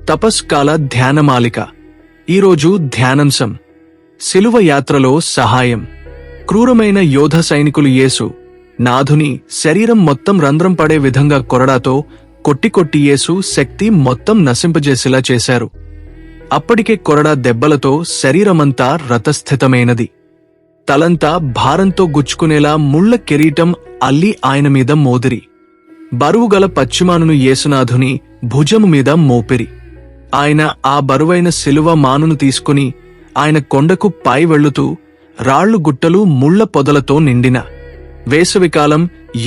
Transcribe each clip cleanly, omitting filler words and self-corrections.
తపస్కాల ధ్యానమాలిక. ఈరోజు ధ్యానాంశం శిలువ యాత్రలో సహాయం. క్రూరమైన యోధ సైనికులు యేసు నాథుని శరీరం మొత్తం రంధ్రం పడే విధంగా కొరడాతో కొట్టి యేసు శక్తి మొత్తం నశింపజేసేలా చేశారు. అప్పటికే కొరడా దెబ్బలతో శరీరమంతా రతస్థితమైనది. తలంతా భారంతో గుచ్చుకునేలా ముళ్ల కిరీటం అల్లి ఆయన మీద మోదిరి. బరువుగల పశ్చిమానును యేసునాథుని భుజము మీద మోపిరి. ఆయన ఆ బరువైన శిలువ మానును తీసుకుని ఆయన కొండకు పై వెళ్లుతూ రాళ్లు గుట్టలు ముళ్ల పొదలతో నిండిన వేసవికాలం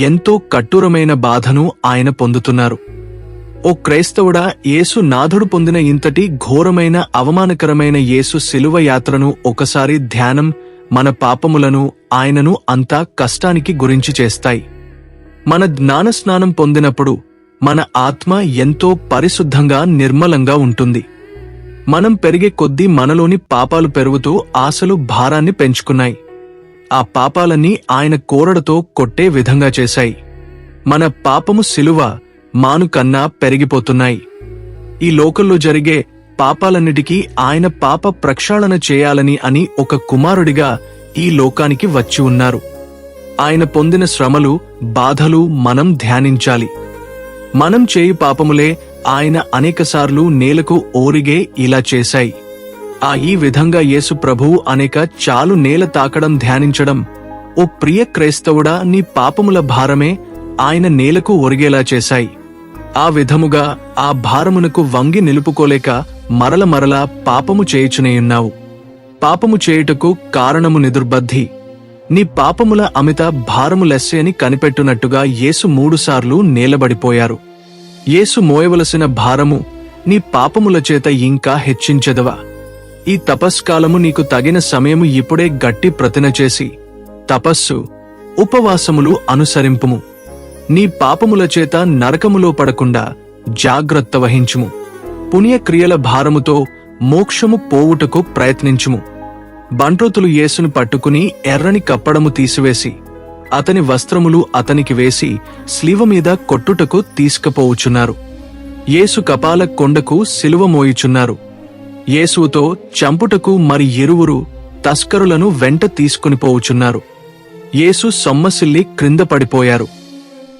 ఎంతో కట్టూరమైన బాధను ఆయన పొందుతున్నారు. ఓ క్రైస్తవుడా, యేసు నాథుడు పొందిన ఇంతటి ఘోరమైన అవమానకరమైన యేసు శిలువ యాత్రను ఒకసారి ధ్యానం మన పాపములను ఆయనను అంతా కష్టానికి గురించి చేస్తాయి. మన జ్ఞానస్నానం పొందినప్పుడు మన ఆత్మ ఎంతో పరిశుద్ధంగా నిర్మలంగా ఉంటుంది. మనం పెరిగే కొద్దీ మనలోని పాపాలు పెరుగుతూ ఆశలు భారాన్ని పెంచుకున్నాయి. ఆ పాపాలన్నీ ఆయన కోరడతో కొట్టే విధంగా చేశాయి. మన పాపము శిలువ మాను కన్నా పెరిగిపోతున్నాయి. ఈ లోకంలో జరిగే పాపాలన్నిటికీ ఆయన పాప ప్రక్షాళన చేయాలని అని ఒక కుమారుడిగా ఈ లోకానికి వచ్చి ఉన్నారు. ఆయన పొందిన శ్రమలు, బాధలు మనం ధ్యానించాలి. మనం చేయు పాపములే ఆయన అనేకసార్లు నేలకు ఓరిగే ఇలా చేశాయి. ఈ విధంగా యేసు ప్రభువు అనేక చాలు నేల తాకడం ధ్యానించడం. ఓ ప్రియ క్రైస్తవుడా, నీ పాపముల భారమే ఆయన నేలకు ఒరిగేలా చేశాయి. ఆ విధముగా ఆ భారమునకు వంగి నిలుపుకోలేక మరల పాపము చేయుచునేయున్నావు. పాపము చేయుటకు కారణము నిదుర్బద్ధి. నీ పాపముల అమిత భారము లెస్సే అని కనిపెట్టునట్టుగా యేసు 3 సార్లు నేలబడిపోయారు. యేసు మోయవలసిన భారము నీ పాపముల చేత ఇంకా హెచ్చించెదవా? ఈ తపస్కాలము నీకు తగిన సమయము ఇప్పుడే గట్టి ప్రతిన చేసి తపస్సు, ఉపవాసములు అనుసరింపుము. నీ పాపముల చేత నరకములో పడకుండా జాగ్రత్త వహించుము. పుణ్యక్రియల భారముతో మోక్షము పోవుటకు ప్రయత్నించుము. బంట్రోతులు యేసును పట్టుకుని ఎర్రని కప్పడము తీసివేసి అతని వస్త్రములు అతనికి వేసి స్లీవ మీద కొట్టుటకు తీసుకుపోవుచున్నారు. యేసు కపాల కొండకు సిలువ మోయుచున్నారు. యేసుతో చంపుటకు మరి ఇరువురు తస్కరులను వెంట తీసుకునిపోవుచున్నారు. యేసు సొమ్మసిల్లి క్రింద పడిపోయారు.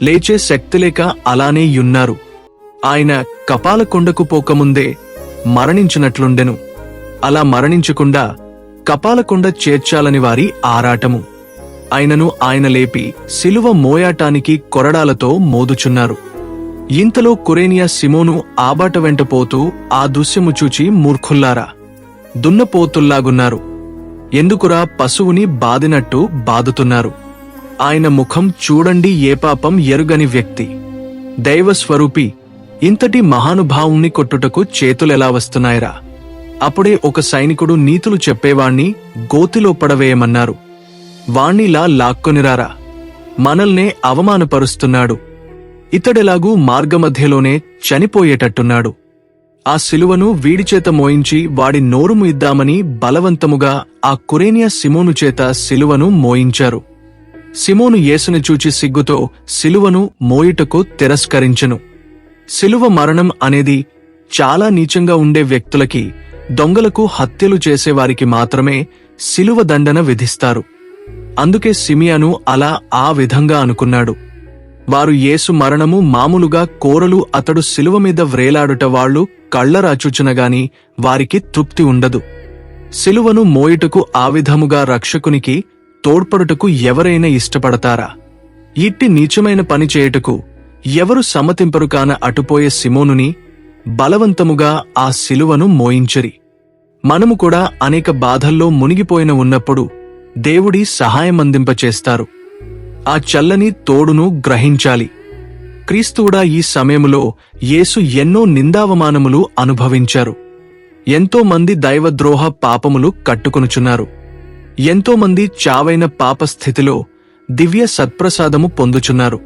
లేచే శక్తిలేక అలానే యున్నారు. ఆయన కపాల కొండకు పోకముందే మరణించినట్లుండెను. అలా మరణించకుండా కపాలకొండ చేర్చాలని వారి ఆరాటము. ఆయనను ఆయన లేపి సిలువ మోయాటానికి కొరడాలతో మోదుచున్నారు. ఇంతలో కురేనియా సిమోను ఆబాట వెంట పోతూ ఆ దృశ్యము చూచి మూర్ఖుల్లారా, దున్నపోతుల్లాగున్నారు, ఎందుకురా పశువుని బాదినట్టు బాదుతున్నారు? ఆయన ముఖం చూడండి, ఏ పాపం ఎరుగని వ్యక్తి, దైవస్వరూపి, ఇంతటి మహానుభావుణ్ణి కొట్టుటకు చేతులెలా వస్తున్నాయిరా? అప్పుడే ఒక సైనికుడు నీతులు చెప్పేవాణ్ణి గోతిలో పడవేయమన్నారు. వాణ్ణిలా లాక్కొనిరారా, మనల్నే అవమానపరుస్తున్నాడు, ఇతడెలాగూ మార్గమధ్యలోనే చనిపోయేటట్టున్నాడు. ఆ సిలువను వీడిచేత మోయించి వాడి నోరుము ఇద్దామని బలవంతముగా ఆ కురేనియా సిమోను చేత సిలువను మోయించారు. సిమోను యేసుని చూచి సిగ్గుతో సిలువను మోయుటకు తిరస్కరించెను. సిలువ మరణం అనేది చాలా నీచంగా ఉండే వ్యక్తులకి, దొంగలకు, హత్యలు చేసేవారికి మాత్రమే సిలువ దండన విధిస్తారు. అందుకే సిమియాను అలా ఆ విధంగా అనుకున్నాడు. వారు యేసు మరణము మామూలుగా కోరలు, అతడు సిలువ మీద వ్రేలాడుట వాళ్లు కళ్లరాచుచునగాని వారికి తృప్తి ఉండదు. సిలువను మోయుటకు ఆ విధముగా రక్షకునికి తోడ్పడుటకు ఎవరైనా ఇష్టపడతారా? ఇట్టి నీచమైన పని చేయుటకు ఎవరు సమ్మతింపరు కాన అటుపోయే సిమోనుని బలవంతముగా ఆ సిలువను మోయించిరి. మనము కూడా అనేక బాధల్లో మునిగిపోయిన ఉన్నప్పుడు దేవుడి సహాయమందింపచేస్తారు. ఆ చల్లని తోడును గ్రహించాలి. క్రీస్తువుడా, ఈ సమయములో యేసు ఎన్నో నిందావమానములు అనుభవించారు. ఎంతో మంది దైవద్రోహ పాపములు కట్టుకొనుచున్నారు. ఎంతో మంది చావైన పాపస్థితిలో దివ్య సత్ప్రసాదము పొందుచున్నారు.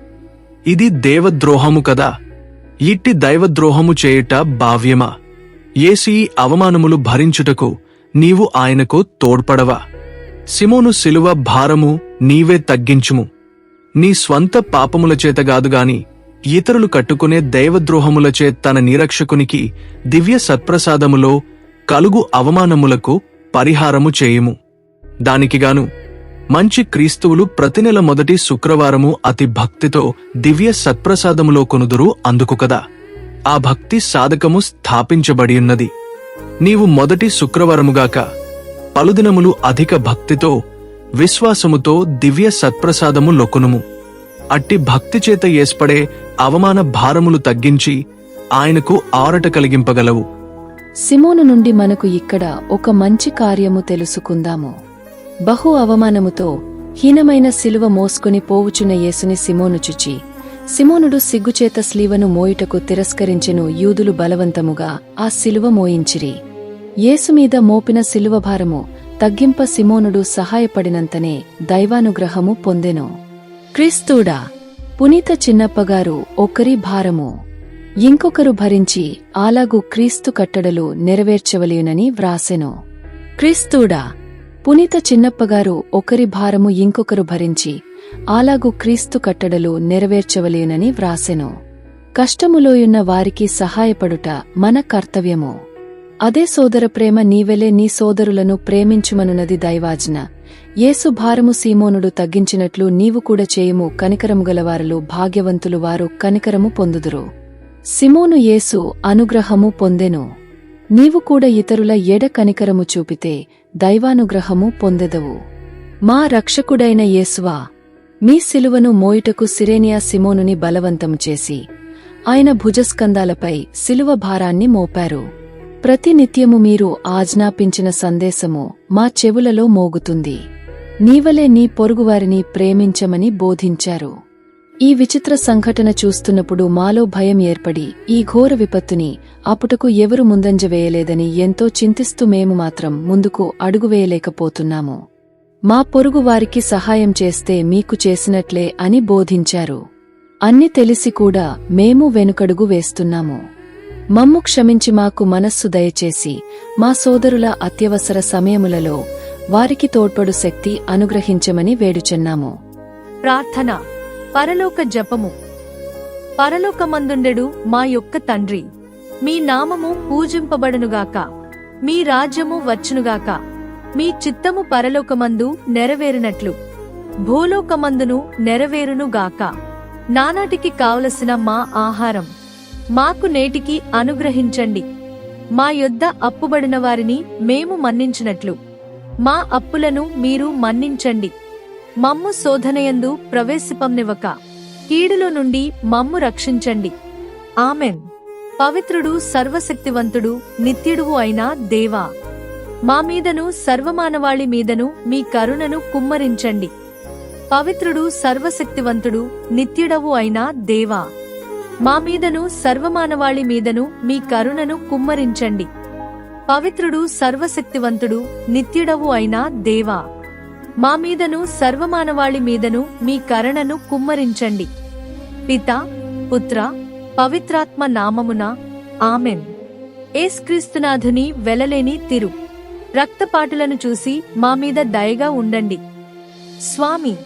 ఇది దేవద్రోహము కదా. ఇట్టి దైవద్రోహము చేయుట భావ్యమా? యేసు అవమానములు భరించుటకు నీవు ఆయనకు తోడ్పడవా? సిమోను సిలువ భారము నీవే తగ్గించుము. నీ స్వంత పాపముల చేతగాదుగాని ఇతరులు కట్టుకునే దైవద్రోహములచే తన నిరక్షకునికి దివ్య సత్ప్రసాదములో కలుగు అవమానములకు పరిహారము చేయుము. దానికిగాను మంచి క్రీస్తువులు ప్రతి నెల మొదటి శుక్రవారము అతి భక్తితో దివ్య సత్ప్రసాదములో కొనుదురు అందుకు కదా. ఆ భక్తి సాధకము స్థాపించబడియున్నది. నీవు మొదటి శుక్రవారముగాక పలుదినములు అధిక భక్తితో విశ్వాసముతో దివ్య సత్ప్రసాదము లొకునుము. అట్టి భక్తి చేత ఏర్పడే అవమాన భారములు తగ్గించి ఆయనకు ఆరట కలిగింపగలవు. సిమోను నుండి మనకు ఇక్కడ ఒక మంచి కార్యము తెలుసుకుందాము. బహు అవమానముతో హీనమైన శిలువ మోసుకుని పోవుచున్న యేసుని సిమోను చుచి, సిమోనుడు సిగ్గుచేత స్లీవను మోయుటకు తిరస్కరించెను. యూదులు బలవంతముగా ఆ శిలువ మోయించిరి. యేసుమీద మోపిన శిలువ భారము తగ్గింప సిమోనుడు సహాయపడినంతనే దైవానుగ్రహము పొందెను. క్రీస్తుడా పునీత చిన్నప్పగారు ఒకరి భారము ఇంకొకరు భరించి అలాగు క్రీస్తు కట్టడలు నెరవేర్చవలయునని వ్రాసెను. క్రీస్తుడా పునీత చిన్నప్పగారు ఒకరి భారము ఇంకొకరు భరించి అలాగు క్రీస్తు కట్టడలు నెరవేర్చవలయునని వ్రాసెను. కష్టములోయున్న వారికి సహాయపడుట మన కర్తవ్యము. అదే సోదర ప్రేమ నీవెలే నీ సోదరులను ప్రేమించుమనున్నది దైవాజ్ఞ. యేసు భారము సీమోనుడు తగ్గించినట్లు నీవు కూడా చేయుము. కనికరము గలవారలు భాగ్యవంతులు, వారు కనికరము పొందుదురు. సిమోను యేసు అనుగ్రహము పొందెను. నీవు కూడా ఇతరుల ఎడ కనికరము చూపితే దైవానుగ్రహము పొందెదవు. మా రక్షకుడైన యేసువా, మీ శిలువను మోయుటకు సిరేనియా సిమోనుని బలవంతము చేసి ఆయన భుజస్కందాలపై శిలువ భారాన్ని మోపారు. ప్రతినిత్యము మీరు ఆజ్ఞాపించిన సందేశము మా చెవులలో మోగుతుంది. నీవలే నీ పొరుగువారిని ప్రేమించమని బోధించారు. ఈ విచిత్ర సంఘటన చూస్తున్నప్పుడు మాలో భయం ఏర్పడి ఈ ఘోర విపత్తుని అప్పుటకు ఎవరు ముందంజ వేయలేదని ఎంతో చింతిస్తూ మేము మాత్రం ముందుకు అడుగు వేయలేకపోతున్నాము. మా పొరుగువారికి సహాయం చేస్తే మీకు చేసినట్లే అని బోధించారు. అన్ని తెలిసి కూడా మేము వెనుకడుగు వేస్తున్నాము. మమ్ము క్షమించి మాకు మనస్సు దయచేసి మా సోదరుల అత్యవసర సమయములలో వారికి తోడ్పడు శక్తి అనుగ్రహించమని వేడుచెన్నాము. ప్రార్థన. పరలోక జపము. పరలోకమందుండెడు మా యొక్క తండ్రి, మీ నామము పూజింపబడునుగాక, మీ రాజ్యము వచ్చునుగాక, మీ చిత్తము పరలోకమందు నెరవేరునట్లు భూలోకమందును నెరవేరునుగాక. నానాటికి కావలసిన మా ఆహారం మాకు నేటికి అనుగ్రహించండి. మా యొద్ద అప్పుబడిన వారిని మేము మన్నించినట్లు మా అప్పులను మీరు మన్నించండి. మమ్ము శోధనయందు ప్రవేశిపంనివ్వక కీడులో నుండి మమ్ము రక్షించండి. ఆమెన్. పవిత్రుడు, సర్వశక్తివంతుడు, నిత్యుడువు అయిన దేవా, మా మీదను సర్వమానవాళి మీదను మీ కరుణను కుమ్మరించండి. పవిత్రుడు, సర్వశక్తివంతుడు, నిత్యుడవు అయిన దేవా, మా మీదను సర్వమానవాళి మీదను మీ కరుణను కుమ్మరించండి. పవిత్రుడు, సర్వశక్తివంతుడు, నిత్యుడవు అయిన దేవా, మా మీదను సర్వమానవాళి మీదను మీ కరుణను కుమ్మరించండి. పితా, పుత్ర, పవిత్రాత్మ నామమున ఆమెన్. యేసుక్రీస్తునాథుని వెలలేని తిరు రక్తపాటులను చూసి మా మీద దయగా ఉండండి. స్వామి.